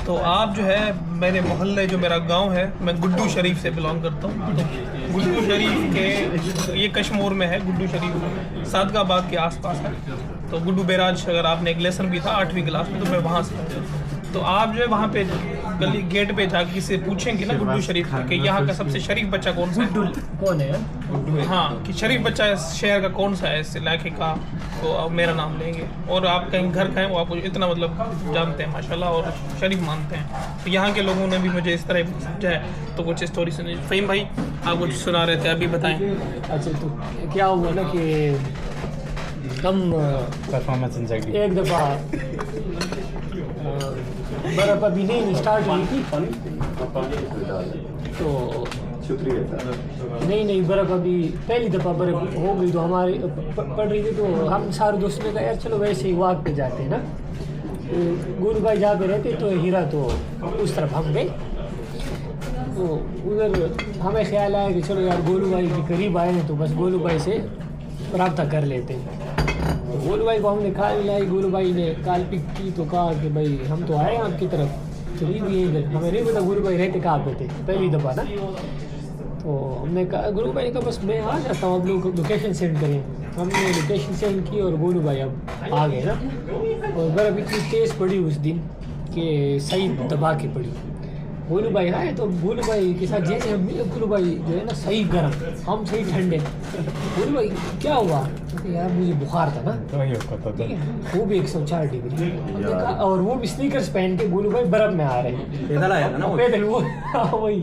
तो आप जो है मेरे मोहल्ले जो मेरा गांव है, मैं गुड्डू शरीफ से बिलोंग करता हूँ। तो गुड्डू शरीफ के ये कश्मीर में है, गुड्डू शरीफ सादगाबाद के आसपास है। तो गुड्डू बैराज अगर आपने एक लेसन भी था 8वीं क्लास में, तो मैं वहाँ से हूँ। तो आप जो है वहाँ पे गली गेट पे जाके किसी पूछेंगे ना गुड्डू शरीफ कि यहाँ का सबसे शरीफ बच्चा कौन सा है, कौन है, हाँ कि शरीफ बच्चा इस शहर का कौन सा है, इस इलाके का, तो आप मेरा नाम लेंगे। और आप कहीं घर का है वो आपको इतना मतलब जानते हैं माशाल्लाह और शरीफ मानते हैं। तो यहाँ के लोगों ने भी मुझे इस तरह समझा है। तो कुछ स्टोरी सुनी। फ़हीम भाई आप कुछ सुना रहे थे, अभी बताएं। अच्छा तो क्या हुआ ना कि हम परफॉर्मेंस एंजाइटी एक दफ़ा बर्फ़ अभी नहीं स्टार्ट हुई थी, तो नहीं बर्फ़ अभी पहली दफ़ा बर्फ़ हो गई, तो हमारे पड़ रही थी। तो हम सारे दोस्तों ने कहा यार चलो वैसे ही वॉक पे जाते हैं ना। तो गुरु भाई जहाँ पे रहते तो हीरा, तो उस तरफ हम गए। तो उधर हमें ख्याल आया कि चलो यार गोलू भाई के करीब आए हैं तो बस गोलू भाई से रब्ता कर लेते हैं। तो गोलू भाई को हमने कॉल मिलाई, गोलू भाई ने कॉल पिक की तो कहा कि भाई हम तो आए हैं आपकी तरफ, करीब ही इधर। हमें नहीं पता गोलू भाई रहते कहाँ पे थे, पहली दफ़ा ना। तो हमने कहा, गोलू भाई ने कहा बस मैं आ जाता हूँ, आप लोग लोकेशन सेंड करें। हमने लोकेशन सेंड की और गोलू भाई अब आ गए ना। और बर्फ़ इतनी तेज़ पड़ी उस दिन कि सही दबा के पड़ी। गोलू भाई आए तो गोलू भाई के साथ जैसे हम मिले, गोलू भाई जो है ना सही गर्म, हम सही ठंडे। गोलू भाई क्या हुआ? यार मुझे बुखार था ना, ठीक है, वो भी 104 डिग्री। हमने कहा, और वो भी स्नीकर्स पहन के गोलू भाई बर्फ़ में आ रहे हैं, पैदल आया था ना वो। पैदल वो वही।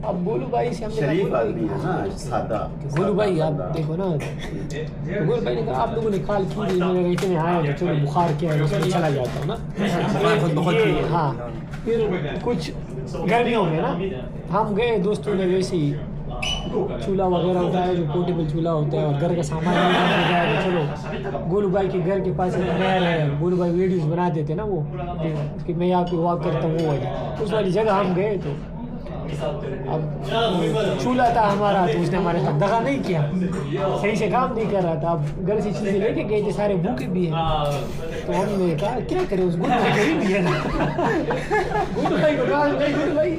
अब गोलू भाई से हमने शरीफ आदमी है ना, सादा। गोलू भाई आप देखो ना, तो गोलू भाई ने कहा आप लोगों ने कॉल की थी, मेरे इतने आए तो चलो बुखार क्या है, उसमें चला जाता हूँ ना। हाँ, फिर कुछ गर्मियों में ना हम गए, दोस्तों ने वैसे ही चूल्हा वगैरह होता है जो पोर्टेबल चूल्हा होता है, और घर का सामान लेकर गया। तो चलो गोलू भाई के घर के पास एक नहर है, गोलू भाई वीडियोस बना देते ना वो कि मैं यहाँ पे वॉक करता हूँ, वो वाली उस वाली जगह हम गए। तो अब चूल्हा था हमारा, तो उसने हमारे साथ दगा नहीं किया, सही से काम नहीं कर रहा था। अब घर से चीज़ें लेके गए थे, सारे भूखे भी हैं। तो हमने कहा क्या करें, उस गुरु भाई गरीब भी है ना। गुरु भाई को कहा गुरु भाई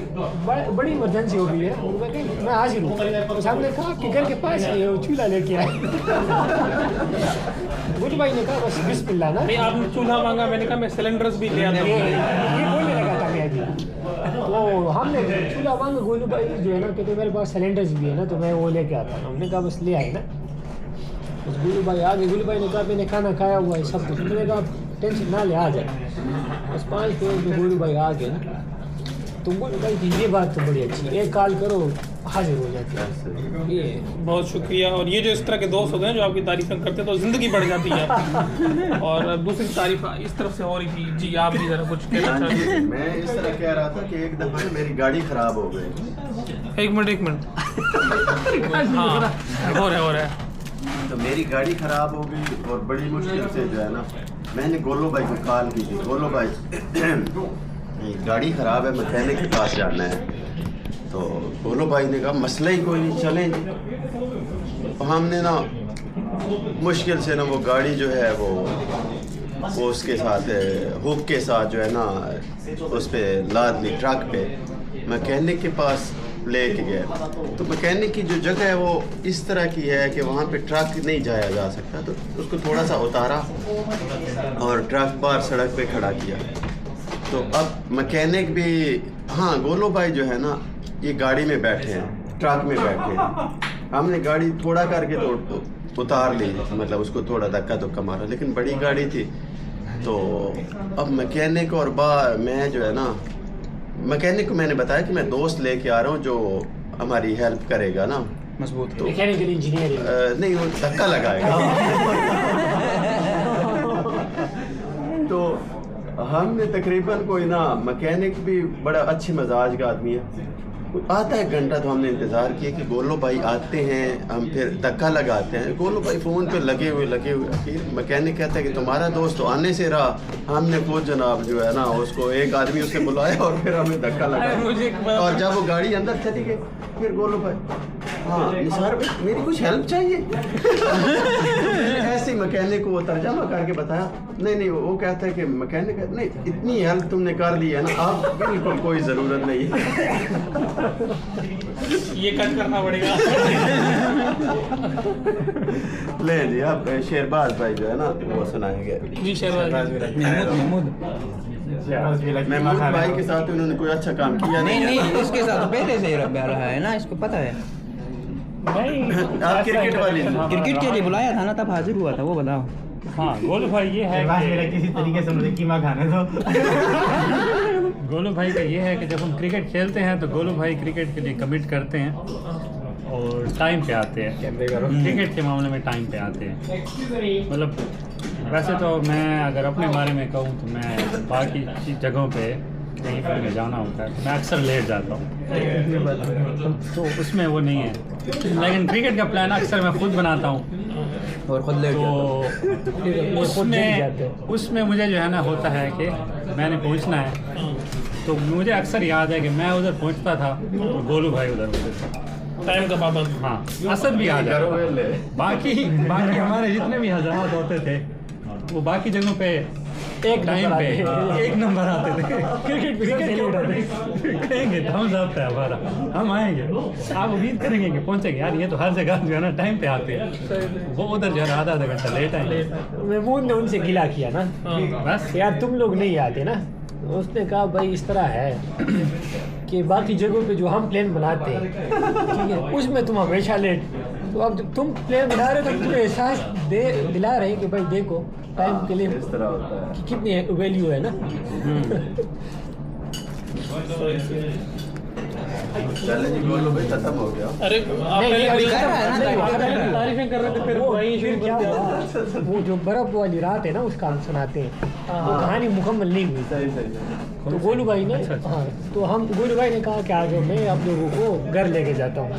बड़ी इमरजेंसी हो गई है, गुरु भाई कहीं मैं हाजिर हूँ। तो हमने कहा कि घर के पास ही है, वो चूल्हा लेके आए। गुरु भाई ने कहा बस बिस्मिल्लाह ना। नहीं आपने चूल्हा मांगा, मैंने कहा मैं सिलेंडर्स भी ले आता हूँ। ये बोलने लगा था मैं अभी। तो हमने चूल्हा मांगा, गोलू भाई जो है ना कहते मेरे पास सिलेंडर्स भी है ना, तो मैं वो लेके आता हूँ। हमने कहा बस ले आए ना। बस गोलू भाई आ गए। गोलू भाई ने कहा मैंने खाना खाया हुआ है सब कुछ। मैंने कहा टेंशन ना ले, आ जाए। बस 5 मिनट में गोलू भाई आ गए ना। तो गोलू भाई की ये बात तो बड़ी अच्छी है, एक कॉल करो हाजिर हो जाती है। ये बहुत शुक्रिया। और ये जो इस तरह के दोस्त होते हैं जो आपकी तारीफ़ें करते हैं तो ज़िंदगी बढ़ जाती है आपकी। और दूसरी तारीफ इस तरफ से हो रही थी। जी आप भी ज़रा कुछ कहना चाहते हैं? मैं इस तरह कह रहा था कि एक दफ़ा मेरी गाड़ी ख़राब हो गई। एक मिनट हाँ हो रहा है। तो मेरी गाड़ी ख़राब हो गई और बड़ी मुश्किल से जो है ना मैंने गोलू भाई को कॉल की थी। गोलू भाई गाड़ी ख़राब है, मैकेनिक के पास जाना है। तो गोलू भाई ने कहा मसला ही कोई नहीं, चलें जी। तो हमने ना मुश्किल से ना वो गाड़ी जो है वो उसके साथ हुक के साथ जो है ना उस पर लाद ली, ट्रक पे मैकेनिक के पास लेके गए। तो मैकेनिक की जो जगह है वो इस तरह की है कि वहाँ पे ट्रक नहीं जाया जा सकता। तो उसको थोड़ा सा उतारा और ट्रक पर सड़क पे खड़ा किया। तो अब मैकेनिक भी, हाँ गोलू भाई जो है ना ये गाड़ी में बैठे हैं, ट्रक में बैठे हैं। हमने गाड़ी थोड़ा करके तो उतार ली, मतलब उसको थोड़ा धक्का धुक्का मारा, लेकिन बड़ी गाड़ी थी। तो अब मैकेनिक और मैं जो है ना मैकेनिक को मैंने बताया कि मैं दोस्त लेके आ रहा हूँ जो हमारी हेल्प करेगा ना, मजबूत। तो मैकेनिकल इंजीनियर नहीं वो धक्का लगाएगा। तो हमने तकरीबन कोई ना मैकेनिक भी बड़ा अच्छे मजाज का आदमी है, आता है घंटा। तो हमने इंतज़ार किया कि गोलू भाई आते हैं, हम फिर धक्का लगाते हैं। गोलू भाई फ़ोन पे लगे हुए फिर मैकेनिक कहता है कि तुम्हारा दोस्त तो आने से रहा। हमने खुद जनाब जो है ना उसको एक आदमी उससे बुलाया और फिर हमें धक्का लगाया। और जब वो गाड़ी अंदर चली गई फिर गोलू भाई हाँ निसार भाई मेरी कुछ हेल्प चाहिए। ऐसे मैकेनिक को वो तर्जमा करके बताया, नहीं वो कहता है कि मैकेनिक नहीं, इतनी हेल्प तुमने कर दी है ना, अब बिल्कुल कोई ज़रूरत नहीं है। ये कट करना पड़ेगा। ले जी अब शेरबाज भाई जो है ना वो सुनाएंगे। जी शहबाज महमूद भाई के साथ उन्होंने कोई अच्छा काम किया नहीं इसके साथ पहले से ही रहा है ना, इसको पता है। आप क्रिकेट वाले क्रिकेट के लिए बुलाया था ना, तब हाजिर हुआ था, वो बताओ। हाँ गोलू भाई ये है मेरा किसी तरीके से मुझे कीमा खाने दो। गोलू भाई का ये है कि जब हम क्रिकेट खेलते हैं तो गोलू भाई क्रिकेट के लिए कमिट करते हैं और टाइम पे आते हैं। क्रिकेट के मामले में टाइम पे आते हैं। मतलब वैसे तो मैं अगर अपने बारे में कहूँ तो मैं बाकी जगहों पे कहीं पर भी जाना होता है मैं अक्सर लेट जाता हूँ, तो उसमें वो नहीं है। लेकिन क्रिकेट का प्लान अक्सर मैं खुद बनाता हूँ और खुद लेट तो उसमें मुझे जो है ना होता है कि मैंने पहुँचना है, तो मुझे अक्सर याद है कि मैं उधर पहुँचता था तो गोलू भाई उधर होते थे। टाइम का पाबंद। हाँ असद भी आ जाए, बाकी हमारे जितने भी हज़रात होते थे वो बाकी जगहों पे एक टाइम पे एक नंबर आते थे। क्रिकेट कहेंगे हम जाते हैं हमारा, हम आएंगे, आप उम्मीद करेंगे कि पहुंचेंगे यार, ये तो हर जगह जो है ना टाइम पे आते हैं, वो उधर जो है आधा घंटा लेट आएंगे। महमूद ने उनसे गिला किया ना, बस यार तुम लोग नहीं आते ना। उसने कहा भाई इस तरह है कि बाकी जगहों पे जो हम प्लान बनाते हैं ठीक है उसमें तुम हमेशा लेट, तो अब जब तुम प्लान बना रहे हो तो तुम्हें एहसास दिला रहे हैं कि भाई देखो टाइम के लिए इस तरह होता है। कि कितनी वैल्यू है ना। चले जी गोलू भाई खत्म हो गया। अरे आप नहीं, पहले अभी बिल- खत्म है ना, नहीं, खत्म। तारीफें कर रहे थे फिर वहीं फिर शुरू क्या कर दिया। हुआ, वो जो बर्फ वाली रात है ना उसका हम सुनाते हैं, वो कहानी मुकम्मल नहीं हुई। सही तो गोलू भाई ने हाँ तो हम गोलू भाई ने कहा कि आज मैं आप लोगों को घर लेके जाता हूँ।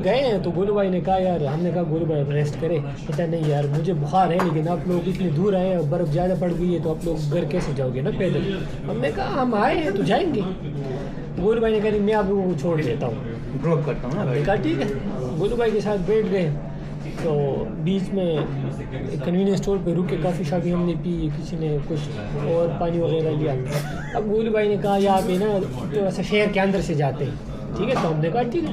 गए हैं तो गोलू भाई ने कहा यार, हमने कहा गोलू भाई रेस्ट करे, पता नहीं यार मुझे बुखार है, लेकिन आप लोग इतनी दूर आए और बर्फ़ ज़्यादा पड़ गई है तो आप लोग घर कैसे जाओगे ना पैदल। हमने कहा हम आए हैं तो जाएंगे। गोलू भाई ने कहा मैं आप लोगों को छोड़ देता हूँ, ड्रॉप करता हूँ ना। हमने कहा ठीक है। गोलू भाई के साथ बैठ गए तो बीच में कन्वीनियंस स्टोर पे रुके, काफ़ी शाफी हमने पी, किसी ने कुछ और पानी वगैरह लिया। अब गोलू भाई ने कहा यहाँ पे ना थोड़ा सा शहर के अंदर से जाते हैं, ठीक है। तो हमने कहा ठीक है।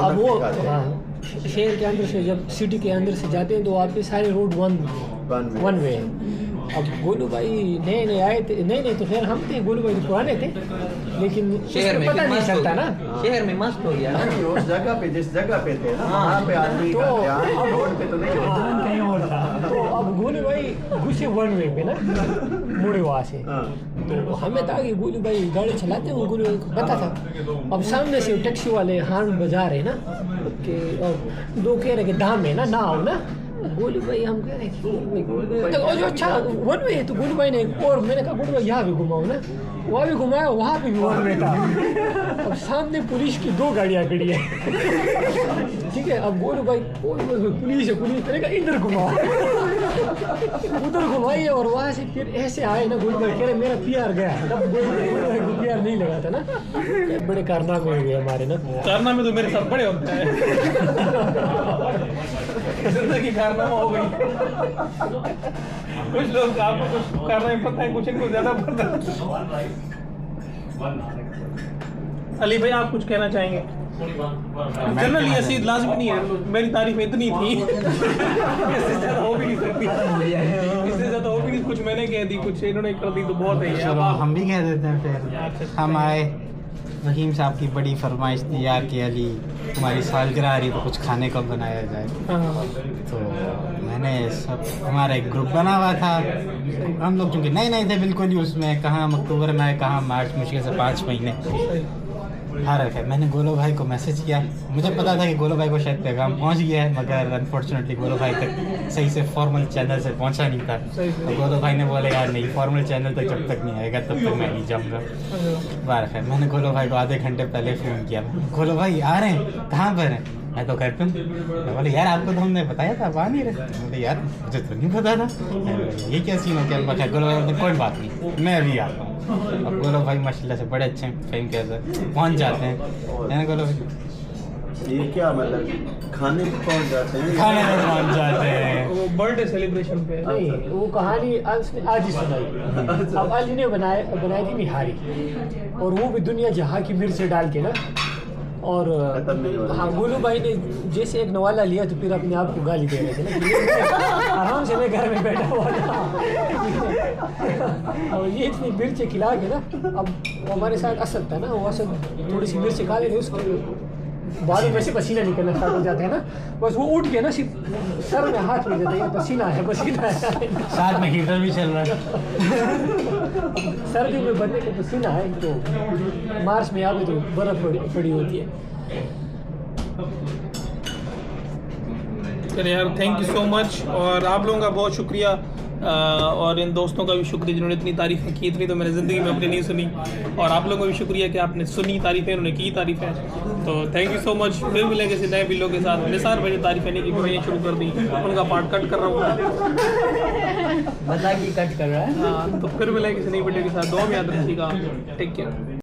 अब वो हाँ शहर के अंदर से जब सिटी के अंदर से जाते हैं तो वहाँ पे सारे रोड वन वे है। अब गोलू भाई नए आए थे, नहीं तो फिर हम थे, गोलू भाई पुराने थे, लेकिन शहर में पता नहीं मस्त हो चलता ना। गया। शहर में मस्त हो गया ना। उस जगह पे जिस जगह पे थे ना वहाँ पे आदमी का ध्यान रोड पे तो नहीं होता। कहीं और था। तो अब गोलू भाई घुसे वन वे पे ना, मुड़े वहाँ से। तो हमें था कि गोलू भाई गाड़ी चलाते हैं, गोलू भाई को पता था। अब सामने से टैक्सी वाले हार्न बजा रहे ना कि दो कह रहे कि दाम है ना आओ ना। गोलू भाई हम कह रहे हैं तो अच्छा वन वे है। तो गोलू भाई ने और मैंने कहा गोलू भाई यहाँ भी घुमाओ ना, वहाँ भी घुमाया, वहाँ पे भी वन वे था। अब सामने पुलिस की 2 गाड़ियाँ खड़ी है ठीक है। अब गोलू भाई पुलिस करेगा इधर घुमाओ उधर घुमाइए, और वहाँ से फिर ऐसे आए ना। गोलू भाई कह रहे मेरा PR गया, तब गोलू भाई को PR नहीं लगा था ना। बड़े कारनामे हुए हमारे ना। कारनामे तो मेरे साथ बड़े होते हैं। जिंदगी कारनामा हो गई। कुछ लोग आपको कुछ कारनामे पता है, कुछ इनको ज्यादा पता है। अली भाई आप कुछ कहना चाहेंगे? जनरली ऐसी लाजमी नहीं है, मेरी तारीफ इतनी थी इससे ज्यादा हो भी नहीं सकती, इससे ज्यादा हो भी नहीं। कुछ मैंने कह दी, कुछ इन्होंने कर दी, तो बहुत है। चलो हम भी कह देते हैं फिर। हम आए, वहीम साहब की बड़ी फरमाइश थी यार कि अली तुम्हारी सालगिरह आ रही है तो कुछ खाने का बनाया जाए। तो मैंने सब हमारा एक ग्रुप बना हुआ था, हम लोग चूँकि नए थे बिल्कुल ही उसमें, कहाँ अक्टूबर में आए कहाँ मार्च, मुश्किल से 5 महीने फर्क है। मैंने गोलो भाई को मैसेज किया, मुझे पता था कि गोलो भाई को शायद पैगाम पहुंच गया है, मगर अनफॉर्चुनेटली गोलो भाई तक सही से फॉर्मल चैनल से पहुंचा नहीं था। तो गोलो भाई ने बोले यार नहीं, फॉर्मल चैनल तक जब तक नहीं आएगा तब तक मैं नहीं जाऊँगा। बार है, मैंने गोलो भाई को आधे घंटे पहले फ़ोन किया, गोलो भाई आ रहे हैं, कहाँ पर हैं? मैं तो घर पे हूँ। मैं बोले यार आपको तो हमने बताया था, आप आ नहीं रहे। बोले यार मुझे तो नहीं पता था, ये क्या सीन हो गया? मैं गोलो भाई कोई बात नहीं, मैं अभी आता हूँ। अब गोलो भाई माशाल्लाह से बड़े अच्छे हैं, फेम कैसे पहुँच जाते हैं। मैंने गोलो भाई ये क्या मतलब खाने पे पहुंच जाते हैं? खाने में पहुंच जाते हैं। वो बर्थडे सेलिब्रेशन पे नहीं, वो कहानी आज ही सुनाई। अब अली ने बनाई थी निहारी, और वो भी दुनिया जहाँ की मिर्च डाल के ना। और खत्म नहीं हो रही। हाँ, गोलू भाई ने जैसे एक नवाला लिया तो फिर अपने आप को गाली दे रहे थे ना कि आराम से मैं घर में बैठा हुआ था। और ये इतनी मिर्चें खिला के ना, अब हमारे साथ असद था ना, वो असद थोड़ी सी मिर्च खा लेते, उसके बालों में से पसीना निकलना स्टार्ट हो जाता है ना, बस वो उठ के ना सिर्फ सर में हाथ मिल जाता है, पसीना है पसीना है। साथ में हीटर भी चल रहा है। सर्दी में बनने का पसीना है, तो मार्च में यहाँ पे तो बर्फ पड़ी होती है। चलिए यार, थैंक यू सो मच, और आप लोगों का बहुत शुक्रिया, और इन दोस्तों का भी शुक्रिया जिन्होंने इतनी तारीफ़ें की। इतनी तो मैंने ज़िंदगी में अपनी नहीं सुनी, और आप लोगों का भी शुक्रिया कि आपने सुनी तारीफ़ें, उन्होंने की तारीफ़ें। तो थैंक यू सो मच। फिर मिलेंगे किसी नए वीडियो के साथ। निसार भाई ने तारीफ़ें नहीं की, मैं शुरू कर दी, उनका पार्ट कट कर रहा हूँ। बता कि कट कर रहा है। हाँ, तो फिर मिलेंगे किसी नई वीडियो के साथ। दुआ में याद रखिएगा। Take care.